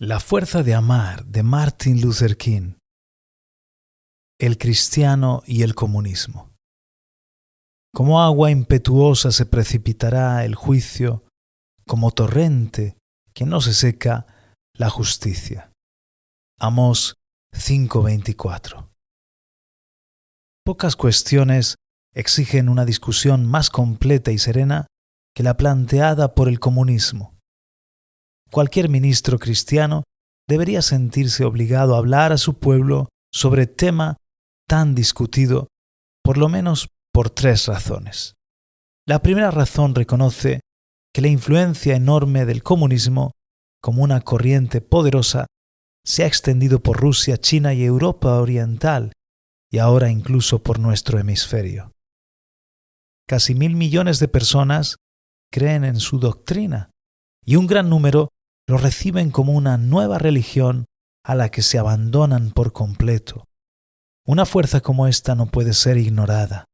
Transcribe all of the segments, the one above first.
La fuerza de amar de Martin Luther King. El cristiano y el comunismo. Como agua impetuosa se precipitará el juicio, como torrente que no se seca la justicia. Amós 5:24. Pocas cuestiones exigen una discusión más completa y serena que la planteada por el comunismo. Cualquier ministro cristiano debería sentirse obligado a hablar a su pueblo sobre tema tan discutido, por lo menos por 3 razones. La primera razón reconoce que la influencia enorme del comunismo, como una corriente poderosa, se ha extendido por Rusia, China y Europa Oriental, y ahora incluso por nuestro hemisferio. Casi 1.000 millones de personas creen en su doctrina, y un gran número lo reciben como una nueva religión a la que se abandonan por completo. Una fuerza como esta no puede ser ignorada.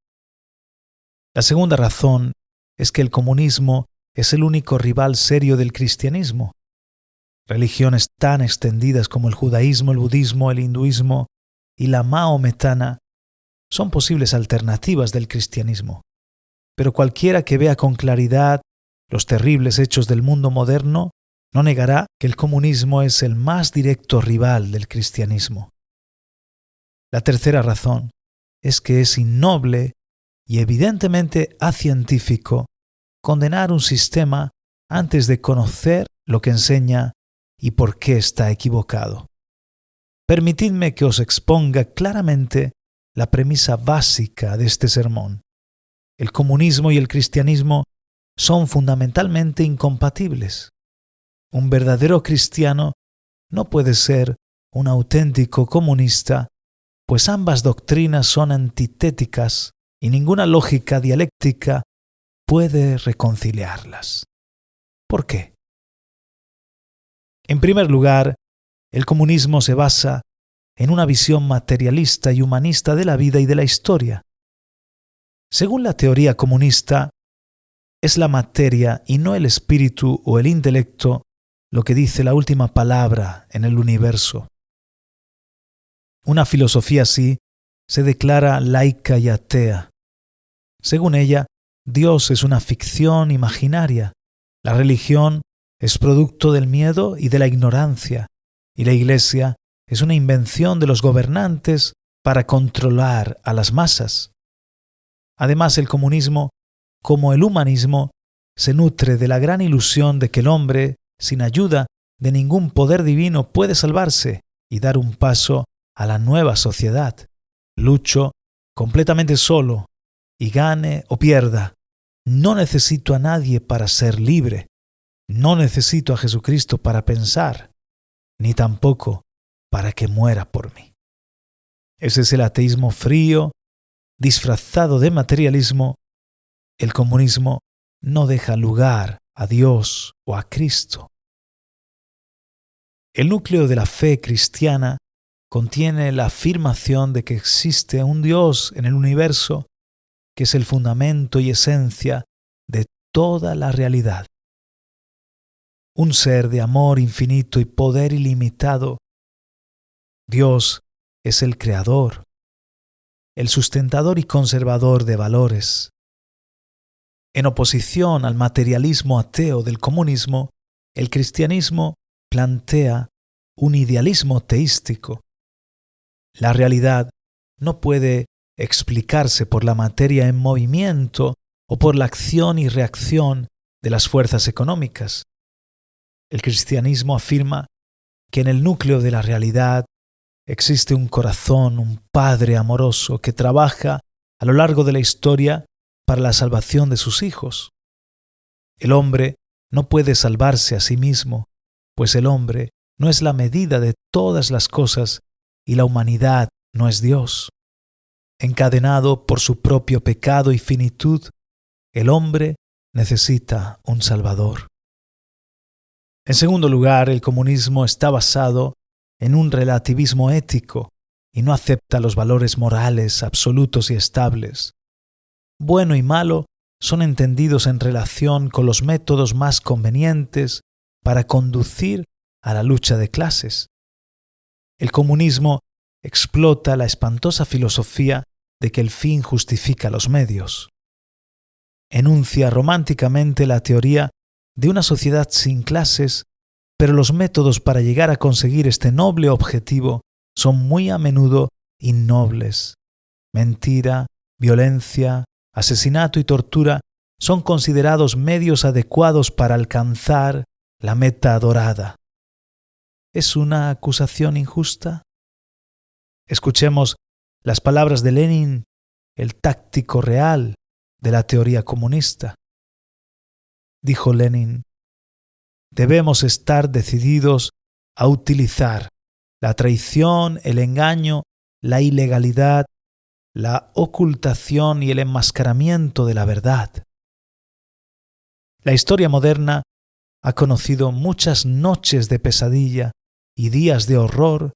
La segunda razón es que el comunismo es el único rival serio del cristianismo. Religiones tan extendidas como el judaísmo, el budismo, el hinduismo y la maometana son posibles alternativas del cristianismo. Pero cualquiera que vea con claridad los terribles hechos del mundo moderno no negará que el comunismo es el más directo rival del cristianismo. La tercera razón es que es innoble y evidentemente acientífico condenar un sistema antes de conocer lo que enseña y por qué está equivocado. Permitidme que os exponga claramente la premisa básica de este sermón. El comunismo y el cristianismo son fundamentalmente incompatibles. Un verdadero cristiano no puede ser un auténtico comunista, pues ambas doctrinas son antitéticas y ninguna lógica dialéctica puede reconciliarlas. ¿Por qué? En primer lugar, el comunismo se basa en una visión materialista y humanista de la vida y de la historia. Según la teoría comunista, es la materia y no el espíritu o el intelecto lo que dice la última palabra en el universo. Una filosofía así se declara laica y atea. Según ella, Dios es una ficción imaginaria, la religión es producto del miedo y de la ignorancia, y la Iglesia es una invención de los gobernantes para controlar a las masas. Además, el comunismo, como el humanismo, se nutre de la gran ilusión de que el hombre, sin ayuda de ningún poder divino, puede salvarse y dar un paso a la nueva sociedad. Lucho completamente solo y gane o pierda. No necesito a nadie para ser libre. No necesito a Jesucristo para pensar, ni tampoco para que muera por mí. Ese es el ateísmo frío, disfrazado de materialismo. El comunismo no deja lugar a Dios o a Cristo. El núcleo de la fe cristiana contiene la afirmación de que existe un Dios en el universo que es el fundamento y esencia de toda la realidad. Un ser de amor infinito y poder ilimitado. Dios es el creador, el sustentador y conservador de valores. En oposición al materialismo ateo del comunismo, el cristianismo plantea un idealismo teístico. La realidad no puede explicarse por la materia en movimiento o por la acción y reacción de las fuerzas económicas. El cristianismo afirma que en el núcleo de la realidad existe un corazón, un Padre amoroso que trabaja a lo largo de la historia para la salvación de sus hijos. El hombre no puede salvarse a sí mismo, pues el hombre no es la medida de todas las cosas y la humanidad no es Dios. Encadenado por su propio pecado y finitud, el hombre necesita un Salvador. En segundo lugar, el comunismo está basado en un relativismo ético y no acepta los valores morales absolutos y estables. Bueno y malo son entendidos en relación con los métodos más convenientes para conducir a la lucha de clases. El comunismo explota la espantosa filosofía de que el fin justifica los medios. Enuncia románticamente la teoría de una sociedad sin clases, pero los métodos para llegar a conseguir este noble objetivo son muy a menudo innobles. Mentira, violencia, asesinato y tortura son considerados medios adecuados para alcanzar la meta dorada. ¿Es una acusación injusta? Escuchemos las palabras de Lenin, el táctico real de la teoría comunista. Dijo Lenin: debemos estar decididos a utilizar la traición, el engaño, la ilegalidad, la ocultación y el enmascaramiento de la verdad. La historia moderna ha conocido muchas noches de pesadilla y días de horror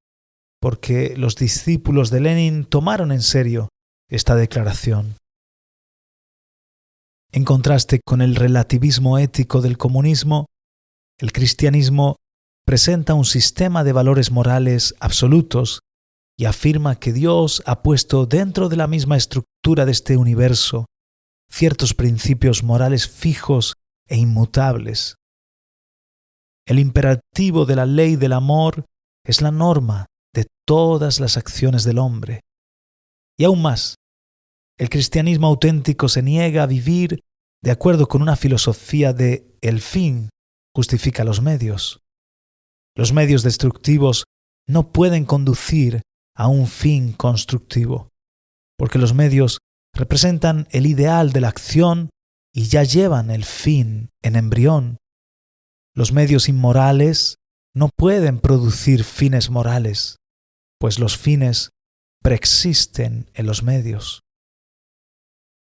porque los discípulos de Lenin tomaron en serio esta declaración. En contraste con el relativismo ético del comunismo, el cristianismo presenta un sistema de valores morales absolutos y afirma que Dios ha puesto dentro de la misma estructura de este universo ciertos principios morales fijos e inmutables. El imperativo de la ley del amor es la norma de todas las acciones del hombre. Y aún más, el cristianismo auténtico se niega a vivir de acuerdo con una filosofía de el fin justifica los medios. Los medios destructivos no pueden conducir a un fin constructivo, porque los medios representan el ideal de la acción y ya llevan el fin en embrión. Los medios inmorales no pueden producir fines morales, pues los fines preexisten en los medios.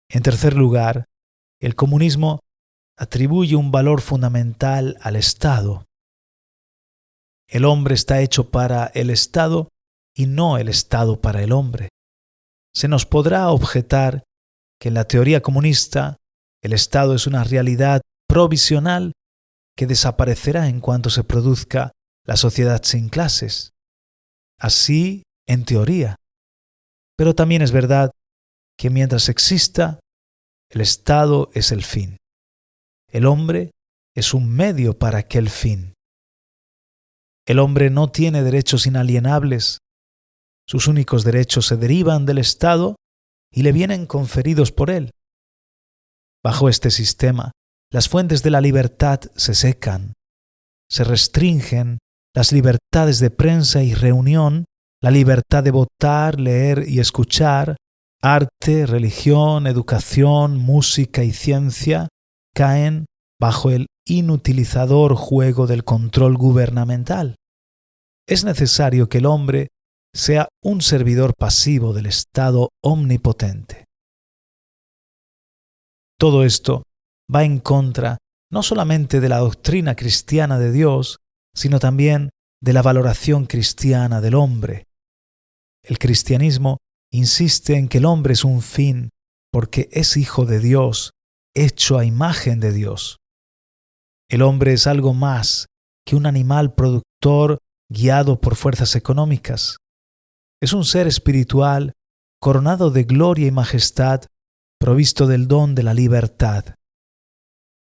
En tercer lugar, el comunismo atribuye un valor fundamental al Estado. El hombre está hecho para el Estado y no el Estado para el hombre. Se nos podrá objetar que en la teoría comunista el Estado es una realidad provisional que desaparecerá en cuanto se produzca la sociedad sin clases. Así, en teoría. Pero también es verdad que mientras exista, el Estado es el fin. El hombre es un medio para aquel fin. El hombre no tiene derechos inalienables. Sus únicos derechos se derivan del Estado y le vienen conferidos por él. Bajo este sistema, las fuentes de la libertad se secan, se restringen las libertades de prensa y reunión, la libertad de votar, leer y escuchar, arte, religión, educación, música y ciencia caen bajo el inutilizador juego del control gubernamental. Es necesario que el hombre sea un servidor pasivo del Estado omnipotente. Todo esto va en contra no solamente de la doctrina cristiana de Dios, sino también de la valoración cristiana del hombre. El cristianismo insiste en que el hombre es un fin porque es hijo de Dios, hecho a imagen de Dios. El hombre es algo más que un animal productor guiado por fuerzas económicas. Es un ser espiritual coronado de gloria y majestad, provisto del don de la libertad.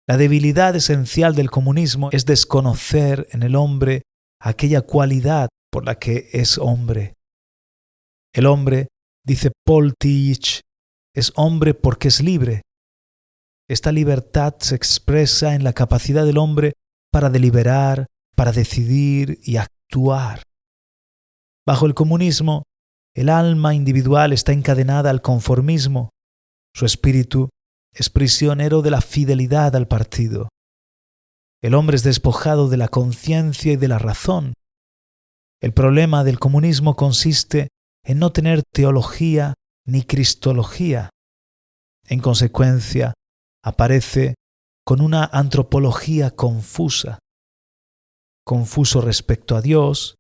La debilidad esencial del comunismo es desconocer en el hombre aquella cualidad por la que es hombre. El hombre, dice Paul Tillich, es hombre porque es libre. Esta libertad se expresa en la capacidad del hombre para deliberar, para decidir y actuar. Bajo el comunismo, el alma individual está encadenada al conformismo. Su espíritu es prisionero de la fidelidad al partido. El hombre es despojado de la conciencia y de la razón. El problema del comunismo consiste en no tener teología ni cristología. En consecuencia, aparece con una antropología confusa. Confuso respecto a Dios,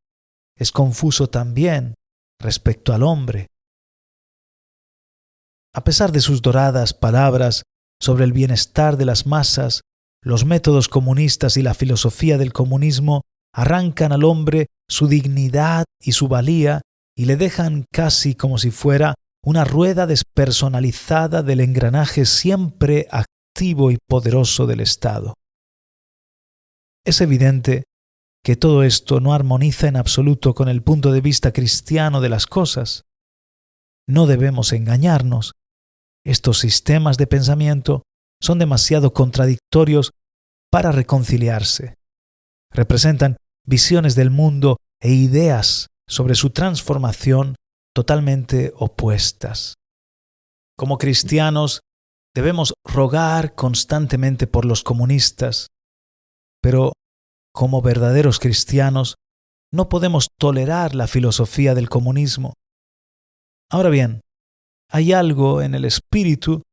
es confuso también respecto al hombre. A pesar de sus doradas palabras sobre el bienestar de las masas, los métodos comunistas y la filosofía del comunismo arrancan al hombre su dignidad y su valía y le dejan casi como si fuera una rueda despersonalizada del engranaje siempre activo y poderoso del Estado. Es evidente que todo esto no armoniza en absoluto con el punto de vista cristiano de las cosas. No debemos engañarnos. Estos sistemas de pensamiento son demasiado contradictorios para reconciliarse. Representan visiones del mundo e ideas sobre su transformación totalmente opuestas. Como cristianos, debemos rogar constantemente por los comunistas, pero como verdaderos cristianos, no podemos tolerar la filosofía del comunismo. Ahora bien, hay algo en el espíritu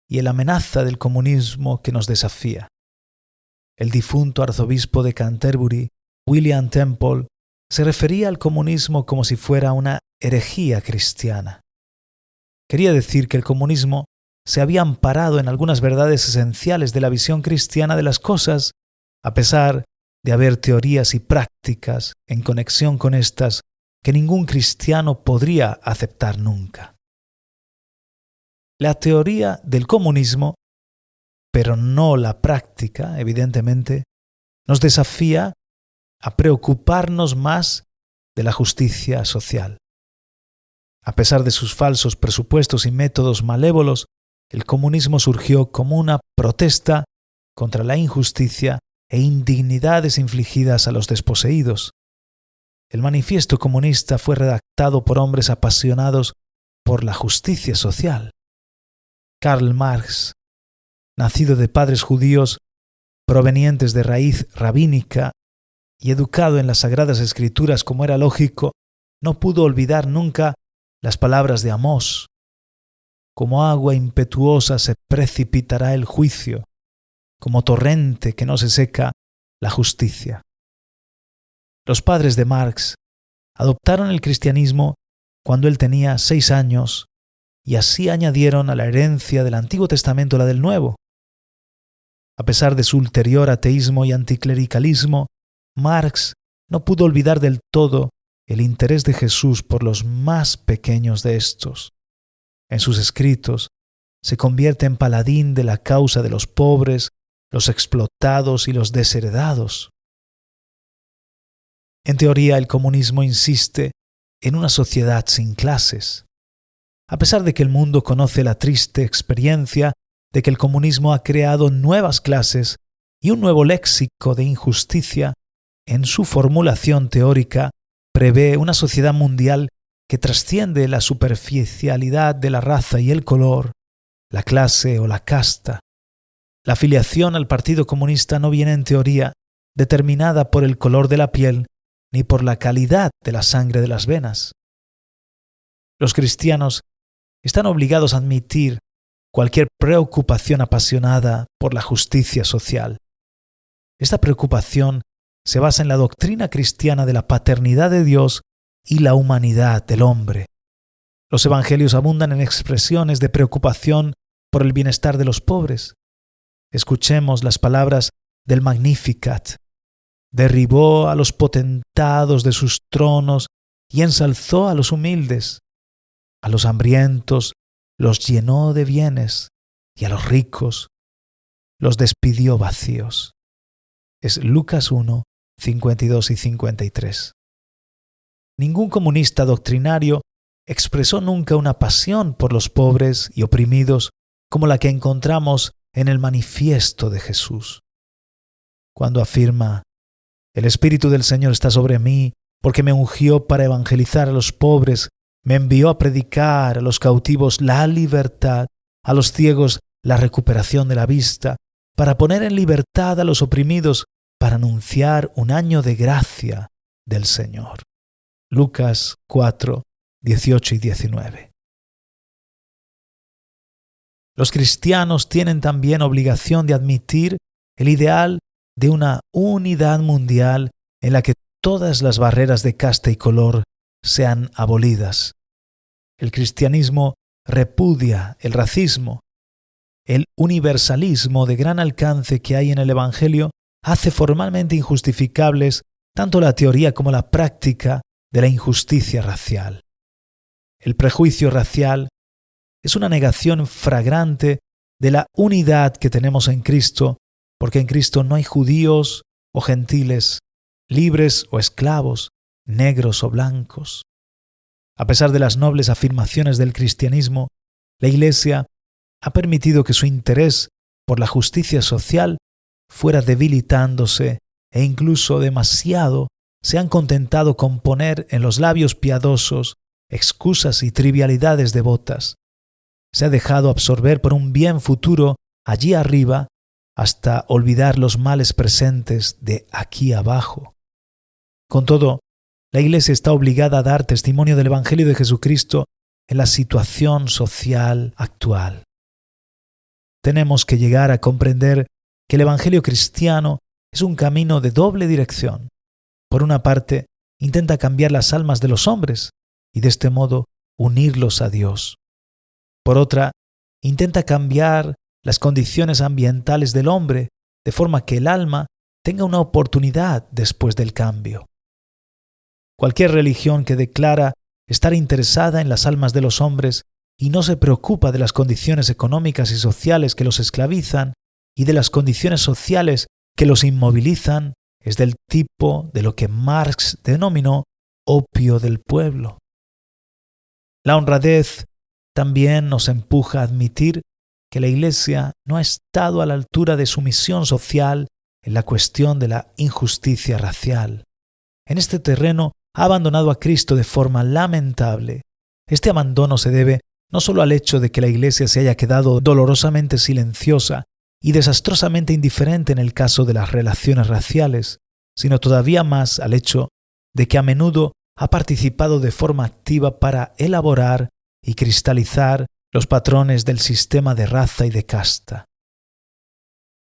y en la amenaza del comunismo que nos desafía. El difunto arzobispo de Canterbury, William Temple, se refería al comunismo como si fuera una herejía cristiana. Quería decir que el comunismo se había amparado en algunas verdades esenciales de la visión cristiana de las cosas, a pesar de haber teorías y prácticas en conexión con estas que ningún cristiano podría aceptar nunca. La teoría del comunismo, pero no la práctica, evidentemente, nos desafía a preocuparnos más de la justicia social. A pesar de sus falsos presupuestos y métodos malévolos, el comunismo surgió como una protesta contra la injusticia e indignidades infligidas a los desposeídos. El manifiesto comunista fue redactado por hombres apasionados por la justicia social. Karl Marx, nacido de padres judíos provenientes de raíz rabínica y educado en las Sagradas Escrituras como era lógico, no pudo olvidar nunca las palabras de Amós: como agua impetuosa se precipitará el juicio, como torrente que no se seca la justicia. Los padres de Marx adoptaron el cristianismo cuando él tenía 6 años y así añadieron a la herencia del Antiguo Testamento la del Nuevo. A pesar de su ulterior ateísmo y anticlericalismo, Marx no pudo olvidar del todo el interés de Jesús por los más pequeños de estos. En sus escritos se convierte en paladín de la causa de los pobres, los explotados y los desheredados. En teoría, el comunismo insiste en una sociedad sin clases. A pesar de que el mundo conoce la triste experiencia de que el comunismo ha creado nuevas clases y un nuevo léxico de injusticia, en su formulación teórica prevé una sociedad mundial que trasciende la superficialidad de la raza y el color, la clase o la casta. La afiliación al Partido Comunista no viene en teoría determinada por el color de la piel ni por la calidad de la sangre de las venas. Los cristianos están obligados a admitir cualquier preocupación apasionada por la justicia social. Esta preocupación se basa en la doctrina cristiana de la paternidad de Dios y la humanidad del hombre. Los evangelios abundan en expresiones de preocupación por el bienestar de los pobres. Escuchemos las palabras del Magnificat. Derribó a los potentados de sus tronos y ensalzó a los humildes. A los hambrientos los llenó de bienes y a los ricos los despidió vacíos. Es Lucas 1, 52 y 53. Ningún comunista doctrinario expresó nunca una pasión por los pobres y oprimidos como la que encontramos en el manifiesto de Jesús. Cuando afirma: el Espíritu del Señor está sobre mí, porque me ungió para evangelizar a los pobres, me envió a predicar a los cautivos la libertad, a los ciegos la recuperación de la vista, para poner en libertad a los oprimidos, para anunciar un año de gracia del Señor. Lucas 4, 18 y 19. Los cristianos tienen también obligación de admitir el ideal de una unidad mundial en la que todas las barreras de casta y color sean abolidas. El cristianismo repudia el racismo. El universalismo de gran alcance que hay en el Evangelio hace formalmente injustificables tanto la teoría como la práctica de la injusticia racial. El prejuicio racial es una negación flagrante de la unidad que tenemos en Cristo, porque en Cristo no hay judíos o gentiles, libres o esclavos, negros o blancos. A pesar de las nobles afirmaciones del cristianismo, la Iglesia ha permitido que su interés por la justicia social fuera debilitándose e incluso demasiado se han contentado con poner en los labios piadosos excusas y trivialidades devotas. Se ha dejado absorber por un bien futuro allí arriba hasta olvidar los males presentes de aquí abajo. Con todo, la Iglesia está obligada a dar testimonio del Evangelio de Jesucristo en la situación social actual. Tenemos que llegar a comprender que el Evangelio cristiano es un camino de doble dirección. Por una parte, intenta cambiar las almas de los hombres y de este modo unirlos a Dios. Por otra, intenta cambiar las condiciones ambientales del hombre de forma que el alma tenga una oportunidad después del cambio. Cualquier religión que declara estar interesada en las almas de los hombres y no se preocupa de las condiciones económicas y sociales que los esclavizan y de las condiciones sociales que los inmovilizan es del tipo de lo que Marx denominó opio del pueblo. La honradez también nos empuja a admitir que la Iglesia no ha estado a la altura de su misión social en la cuestión de la injusticia racial. En este terreno ha abandonado a Cristo de forma lamentable. Este abandono se debe no solo al hecho de que la Iglesia se haya quedado dolorosamente silenciosa y desastrosamente indiferente en el caso de las relaciones raciales, sino todavía más al hecho de que a menudo ha participado de forma activa para elaborar y cristalizar los patrones del sistema de raza y de casta.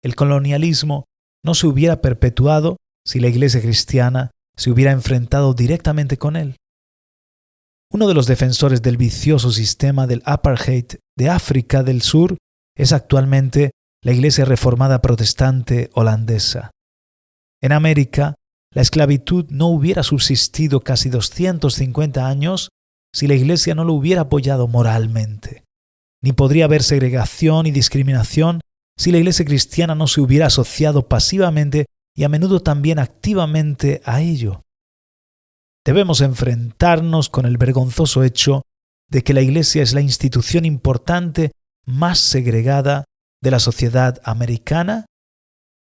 El colonialismo no se hubiera perpetuado si la Iglesia cristiana se hubiera enfrentado directamente con él. Uno de los defensores del vicioso sistema del apartheid de África del Sur es actualmente la Iglesia Reformada Protestante holandesa. En América, la esclavitud no hubiera subsistido casi 250 años si la Iglesia no lo hubiera apoyado moralmente. Ni podría haber segregación y discriminación si la Iglesia cristiana no se hubiera asociado pasivamente y a menudo también activamente a ello. Debemos enfrentarnos con el vergonzoso hecho de que la Iglesia es la institución importante más segregada de la sociedad americana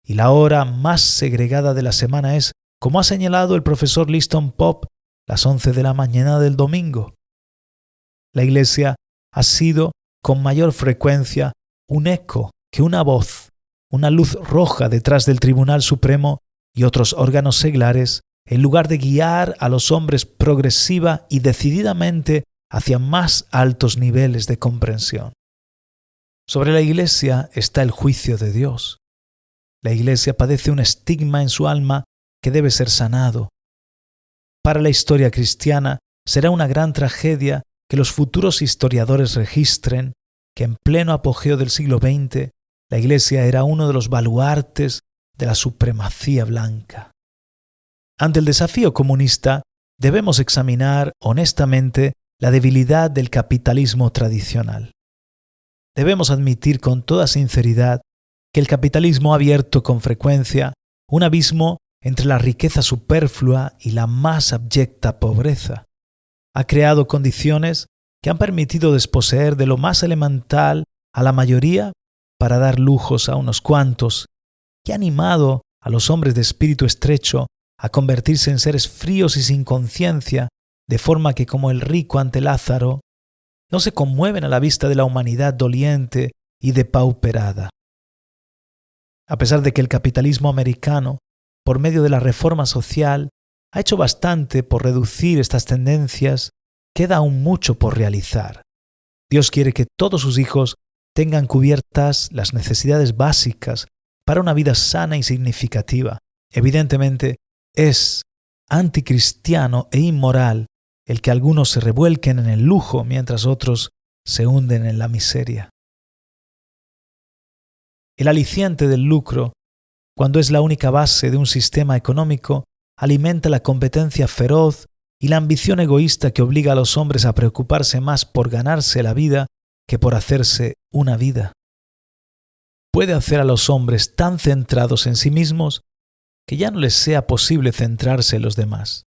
y la hora más segregada de la semana es, como ha señalado el profesor Liston Pope, las 11 de la mañana del domingo. La Iglesia ha sido con mayor frecuencia un eco que una voz, una luz roja detrás del Tribunal Supremo y otros órganos seglares, en lugar de guiar a los hombres progresiva y decididamente hacia más altos niveles de comprensión. Sobre la Iglesia está el juicio de Dios. La Iglesia padece un estigma en su alma que debe ser sanado. Para la historia cristiana será una gran tragedia que los futuros historiadores registren que en pleno apogeo del siglo XX la Iglesia era uno de los baluartes de la supremacía blanca. Ante el desafío comunista, debemos examinar honestamente la debilidad del capitalismo tradicional. Debemos admitir con toda sinceridad que el capitalismo ha abierto con frecuencia un abismo entre la riqueza superflua y la más abyecta pobreza. Ha creado condiciones que han permitido desposeer de lo más elemental a la mayoría para dar lujos a unos cuantos, y ha animado a los hombres de espíritu estrecho a convertirse en seres fríos y sin conciencia, de forma que, como el rico ante Lázaro, no se conmueven a la vista de la humanidad doliente y depauperada. A pesar de que el capitalismo americano, por medio de la reforma social, ha hecho bastante por reducir estas tendencias, queda aún mucho por realizar. Dios quiere que todos sus hijos tengan cubiertas las necesidades básicas para una vida sana y significativa. Evidentemente, es anticristiano e inmoral el que algunos se revuelquen en el lujo mientras otros se hunden en la miseria. El aliciente del lucro, cuando es la única base de un sistema económico, alimenta la competencia feroz y la ambición egoísta que obliga a los hombres a preocuparse más por ganarse la vida que por hacerse una vida. Puede hacer a los hombres tan centrados en sí mismos que ya no les sea posible centrarse en los demás.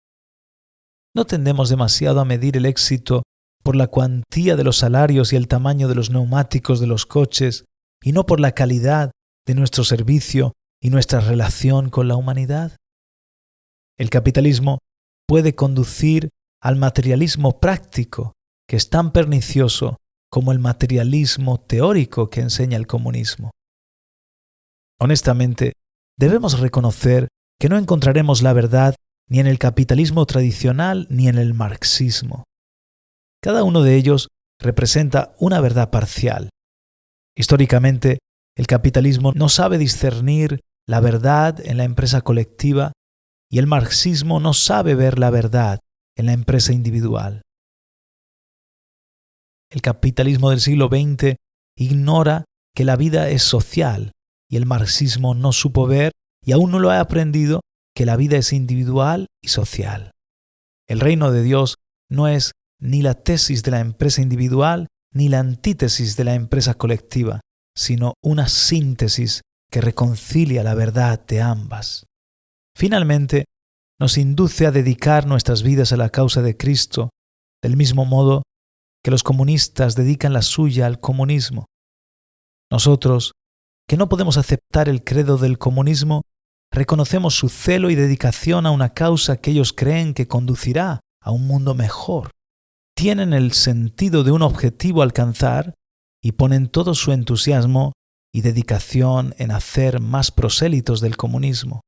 No tendemos demasiado a medir el éxito por la cuantía de los salarios y el tamaño de los neumáticos de los coches, y no por la calidad de nuestro servicio y nuestra relación con la humanidad. El capitalismo puede conducir al materialismo práctico, que es tan pernicioso como el materialismo teórico que enseña el comunismo. Honestamente, debemos reconocer que no encontraremos la verdad ni en el capitalismo tradicional ni en el marxismo. Cada uno de ellos representa una verdad parcial. Históricamente, el capitalismo no sabe discernir la verdad en la empresa colectiva y el marxismo no sabe ver la verdad en la empresa individual. El capitalismo del siglo XX ignora que la vida es social y el marxismo no supo ver y aún no lo ha aprendido que la vida es individual y social. El reino de Dios no es ni la tesis de la empresa individual ni la antítesis de la empresa colectiva, sino una síntesis que reconcilia la verdad de ambas. Finalmente, nos induce a dedicar nuestras vidas a la causa de Cristo, del mismo modo que los comunistas dedican la suya al comunismo. Nosotros, que no podemos aceptar el credo del comunismo, reconocemos su celo y dedicación a una causa que ellos creen que conducirá a un mundo mejor. Tienen el sentido de un objetivo a alcanzar y ponen todo su entusiasmo y dedicación en hacer más prosélitos del comunismo.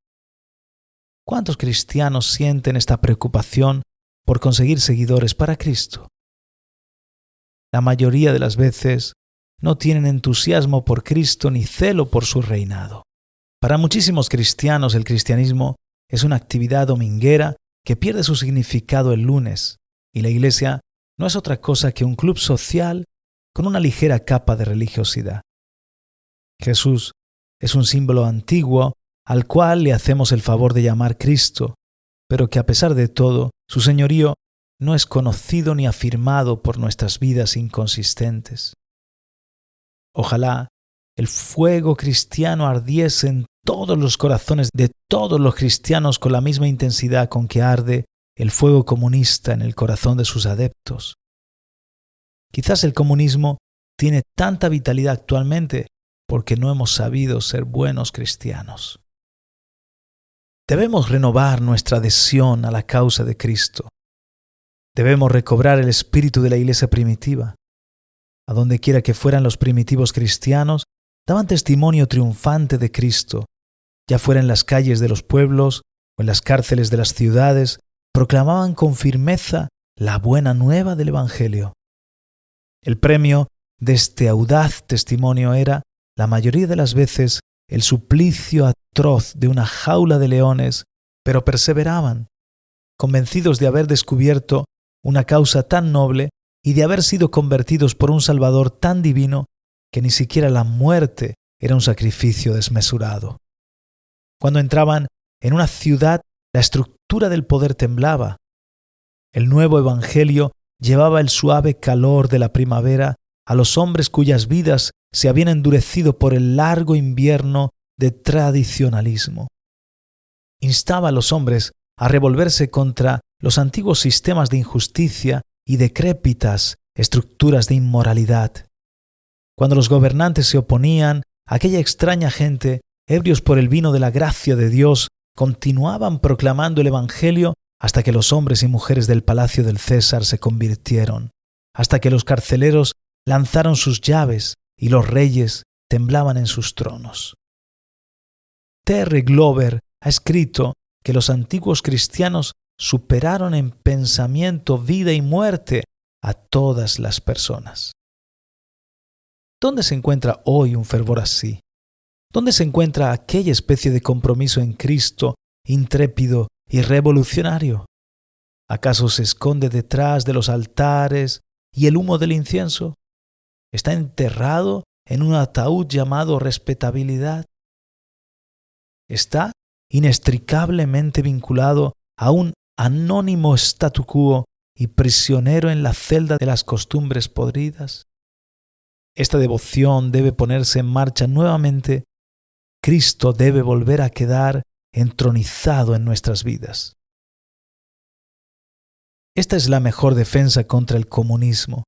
¿Cuántos cristianos sienten esta preocupación por conseguir seguidores para Cristo? La mayoría de las veces no tienen entusiasmo por Cristo ni celo por su reinado. Para muchísimos cristianos el cristianismo es una actividad dominguera que pierde su significado el lunes, y la iglesia no es otra cosa que un club social con una ligera capa de religiosidad. Jesús es un símbolo antiguo al cual le hacemos el favor de llamar Cristo, pero que a pesar de todo, su señorío no es conocido ni afirmado por nuestras vidas inconsistentes. Ojalá el fuego cristiano ardiese en todos los corazones de todos los cristianos con la misma intensidad con que arde el fuego comunista en el corazón de sus adeptos. Quizás el comunismo tiene tanta vitalidad actualmente porque no hemos sabido ser buenos cristianos. Debemos renovar nuestra adhesión a la causa de Cristo. Debemos recobrar el espíritu de la iglesia primitiva. A donde quiera que fueran los primitivos cristianos, daban testimonio triunfante de Cristo, ya fuera en las calles de los pueblos o en las cárceles de las ciudades, proclamaban con firmeza la buena nueva del Evangelio. El premio de este audaz testimonio era, la mayoría de las veces, el suplicio atroz de una jaula de leones, pero perseveraban, convencidos de haber descubierto una causa tan noble y de haber sido convertidos por un Salvador tan divino que ni siquiera la muerte era un sacrificio desmesurado. Cuando entraban en una ciudad, la estructura del poder temblaba. El nuevo Evangelio llevaba el suave calor de la primavera a los hombres cuyas vidas se habían endurecido por el largo invierno de tradicionalismo. Instaba a los hombres a revolverse contra los antiguos sistemas de injusticia y decrépitas estructuras de inmoralidad. Cuando los gobernantes se oponían, aquella extraña gente, ebrios por el vino de la gracia de Dios, continuaban proclamando el Evangelio hasta que los hombres y mujeres del palacio del César se convirtieron, hasta que los carceleros lanzaron sus llaves y los reyes temblaban en sus tronos. T.R. Glover ha escrito que los antiguos cristianos superaron en pensamiento, vida y muerte a todas las personas. ¿Dónde se encuentra hoy un fervor así? ¿Dónde se encuentra aquella especie de compromiso en Cristo intrépido y revolucionario? ¿Acaso se esconde detrás de los altares y el humo del incienso? ¿Está enterrado en un ataúd llamado respetabilidad? ¿Está inextricablemente vinculado a un anónimo statu quo y prisionero en la celda de las costumbres podridas? Esta devoción debe ponerse en marcha nuevamente. Cristo debe volver a quedar entronizado en nuestras vidas. Esta es la mejor defensa contra el comunismo.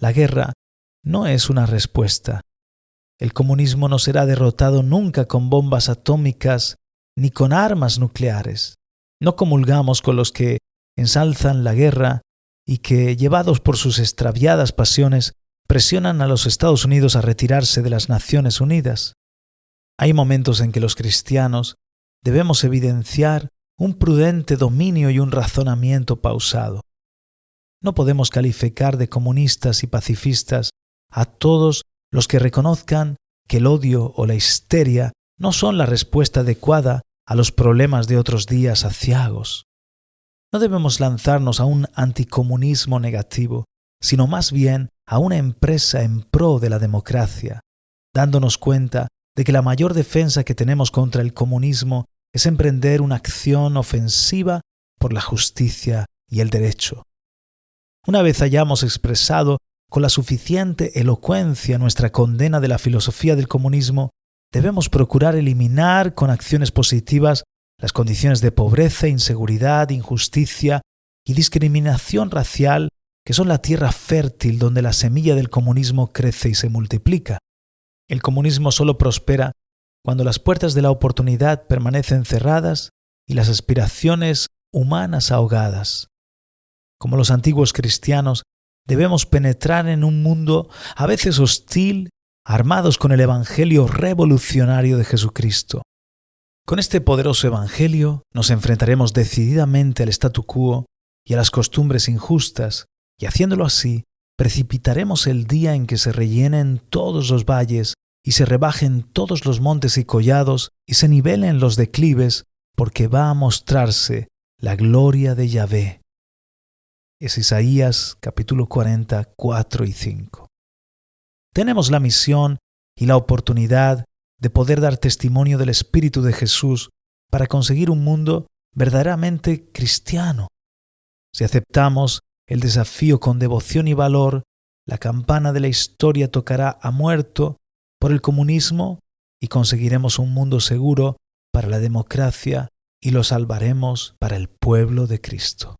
La guerra no es una respuesta. El comunismo no será derrotado nunca con bombas atómicas ni con armas nucleares. No comulgamos con los que ensalzan la guerra y que, llevados por sus extraviadas pasiones, presionan a los Estados Unidos a retirarse de las Naciones Unidas. Hay momentos en que los cristianos debemos evidenciar un prudente dominio y un razonamiento pausado. No podemos calificar de comunistas y pacifistas a todos los que reconozcan que el odio o la histeria no son la respuesta adecuada a los problemas de otros días aciagos. No debemos lanzarnos a un anticomunismo negativo, sino más bien a una empresa en pro de la democracia, dándonos cuenta de que la mayor defensa que tenemos contra el comunismo es emprender una acción ofensiva por la justicia y el derecho. Una vez hayamos expresado con la suficiente elocuencia nuestra condena de la filosofía del comunismo, debemos procurar eliminar con acciones positivas las condiciones de pobreza, inseguridad, injusticia y discriminación racial que son la tierra fértil donde la semilla del comunismo crece y se multiplica. El comunismo solo prospera cuando las puertas de la oportunidad permanecen cerradas y las aspiraciones humanas ahogadas. Como los antiguos cristianos, debemos penetrar en un mundo a veces hostil, armados con el evangelio revolucionario de Jesucristo. Con este poderoso evangelio nos enfrentaremos decididamente al statu quo y a las costumbres injustas, y haciéndolo así, precipitaremos el día en que se rellenen todos los valles y se rebajen todos los montes y collados y se nivelen los declives, porque va a mostrarse la gloria de Yahvé. Es Isaías capítulo 40, 4 y 5. Tenemos la misión y la oportunidad de poder dar testimonio del Espíritu de Jesús para conseguir un mundo verdaderamente cristiano. Si aceptamos el desafío con devoción y valor, la campana de la historia tocará a muerto por el comunismo y conseguiremos un mundo seguro para la democracia y lo salvaremos para el pueblo de Cristo.